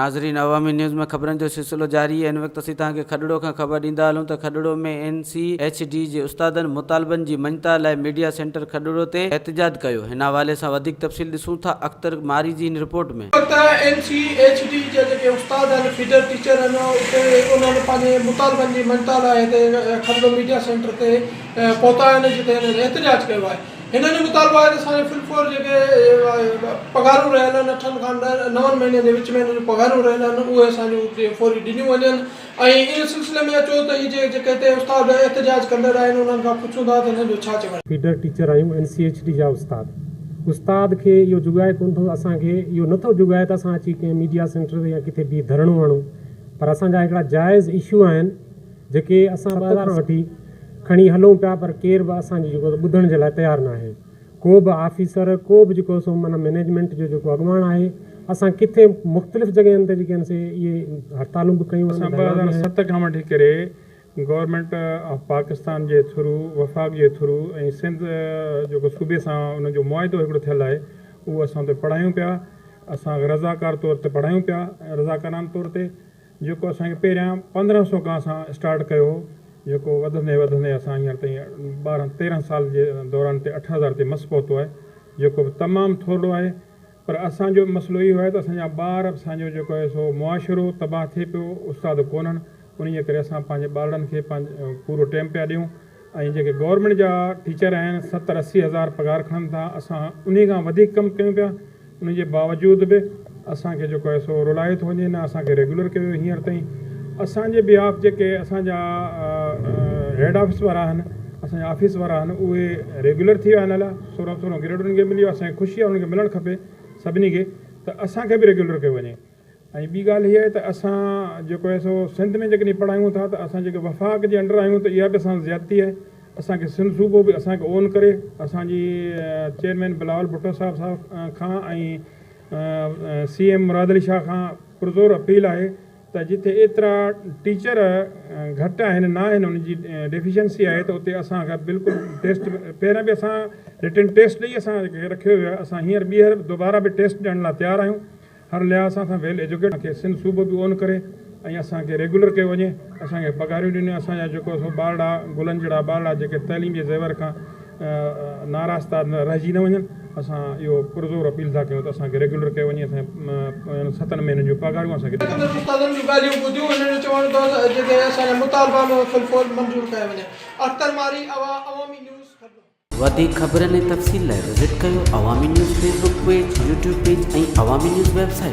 नाज़रीन, अवामी न्यूज़ में ख़बरनि जो सिलसिलो जारी है। इन वक्त असीं तव्हांखे खडड़ो खां ख़बर ॾींदा हलूं त खडड़ो में NCHD जे उस्तादनि मुतालबनि जी मञता लाइ मीडिया सेंटर खडड़ो ते एहतजाज कयो। हिन हवाले सां वधीक तफ़सील ॾिसूं था अख्तर मारी जी इन रिपोर्ट में। NCHD जे जेके उस्ताद आहिनि, फीडर टीचर आहिनि, उते उन्हनि पंहिंजे मुतालबनि जी मञता लाइ हिते खडड़ो मीडिया सेंटर ते पहुता आहिनि, जिते हिननि एहतजाज कयो आहे। हिननि जो मुतालबो आहे त असांजे फिलफोर जेके पघारूं रहियल आहिनि 8 खां 9 महीने जे विच में हिननि जूं पघारूं रहियल आहिनि, उहे असांजूं फौरी ॾिनियूं वञनि। ऐं इन सिलसिले में अचो त इहे जेके हिते उस्ताद एहतजाज कंदड़ आहिनि, उन्हनि खां पुछूं था त हिननि जो छा चवणु। फीडर टीचर आहियूं NCHD जा उस्ताद खे इहो जुगाए कोन थो, असांखे इहो नथो जुगाए त असां अची कंहिं मीडिया सेंटर ते या किथे बि धरणो हणूं। पर असांजा हिकिड़ा जाइज़ इशू आहिनि जेके असां 2000 वठी खणी हलूं पिया, पर केर बि असांजी जेको ॿुधण जे लाइ तयारु न आहे। को बि ऑफिसर, को बि जेको सो माना मैनेजमेंट जो जेको अॻुवाण आहे, असां किथे मुख़्तलिफ़ जॻहियुनि ते जेके आहिनि इहे हड़तालूं बि कयूं। असां 2007 खां वठी करे गवर्नमेंट ऑफ पाकिस्तान जे थ्रू, वफ़ाक़ जे थ्रू ऐं सिंध जेको सूबे सां उनजो मुआहिदो हिकिड़ो थियलु आहे, उहो असां उते पढ़ायूं पिया। असां रज़ाकार तौर ते पढ़ायूं पिया, रज़ाकारान तौर ते, जेको असांखे पहिरियां 1500 खां असां स्टार्ट कयो, जेको वधंदे वधंदे असां हींअर ताईं 12-13 साल जे दौरान ते 8000 ते मस पहुतो आहे, जेको तमामु थोरो आहे। पर असांजो मसइलो इहो आहे त असांजा ॿार, असांजो जेको आहे सो मुआशिरो तबाह थिए पियो, उस्ताद कोन्हनि। उन करे असां पंहिंजे ॿारनि खे पूरो टाइम पिया ॾियूं। ऐं जेके गवर्नमेंट जा टीचर आहिनि 70-80 हज़ार पघार खणनि था, असां उन खां वधीक कमु कयूं पिया। उन जे बावजूद बि असांखे जेको आहे सो रुलायो थो वञे, न असांखे रेगुलर कयो हींअर ताईं। असांजे बिहाफ जेके असांजा हेड ऑफिस वारा आहिनि, असांजा ऑफिस वारा आहिनि, उहे रेगुलर थी विया आहिनि। अलाए 16 ग्रेड उन्हनि खे मिली वियो, असांखे ख़ुशी आहे, उन्हनि खे मिलणु खपे सभिनी खे, त असांखे बि रेगुलर कयो वञे। ऐं ॿी ॻाल्हि हीअ आहे त असां जेको आहे सो सिंध में जेकॾहिं पढ़ायूं था त असां जेके वफ़ाक़ जे अंडर आहियूं, त इहा बि असां ज़्यादती आहे। असांखे सिंध सूबो बि असांखे ओन करे, असांजी चेयरमैन बिलावल भुट्टो साहिब खां ऐं CM मुराद अली शाह खां पुरज़ोर अपील आहे त जिथे एतिरा टीचर घटि आहिनि, न आहिनि, उनजी डेफिशिएंसी आहे, त उते असांखे बिल्कुलु टेस्ट पहिरियां बि असां रिटन टेस्ट ॾेई असांखे रखियो वियो आहे। असां हींअर ॿीहर दोबारा बि टेस्ट ॾियण लाइ तयारु आहियूं। हर लिहाज़ सां असां वेल एजुकेट खे सिंध सूबो बि ओन करे ऐं असांखे रेगुलर कयो वञे, असांखे पघारियूं ॾिनियूं। असांजा जेको सो ॿारड़ा गुलनि जहिड़ा ॿारड़ा जेके तइलीम जे ज़ेवर खां नाराज़ था रहिजी न वञनि, असां इहो पुरज़ोर अपील था कयूं त असांखे रेगुलर कयो वञे। असां 7 महीननि जूं पघारियूं असांखे वधीक ख़बरनि ऐं तफ़सील लाइ विज़िट कयो अवामी news Facebook page, YouTube page ऐं अवामी न्यूज़ वेबसाइट।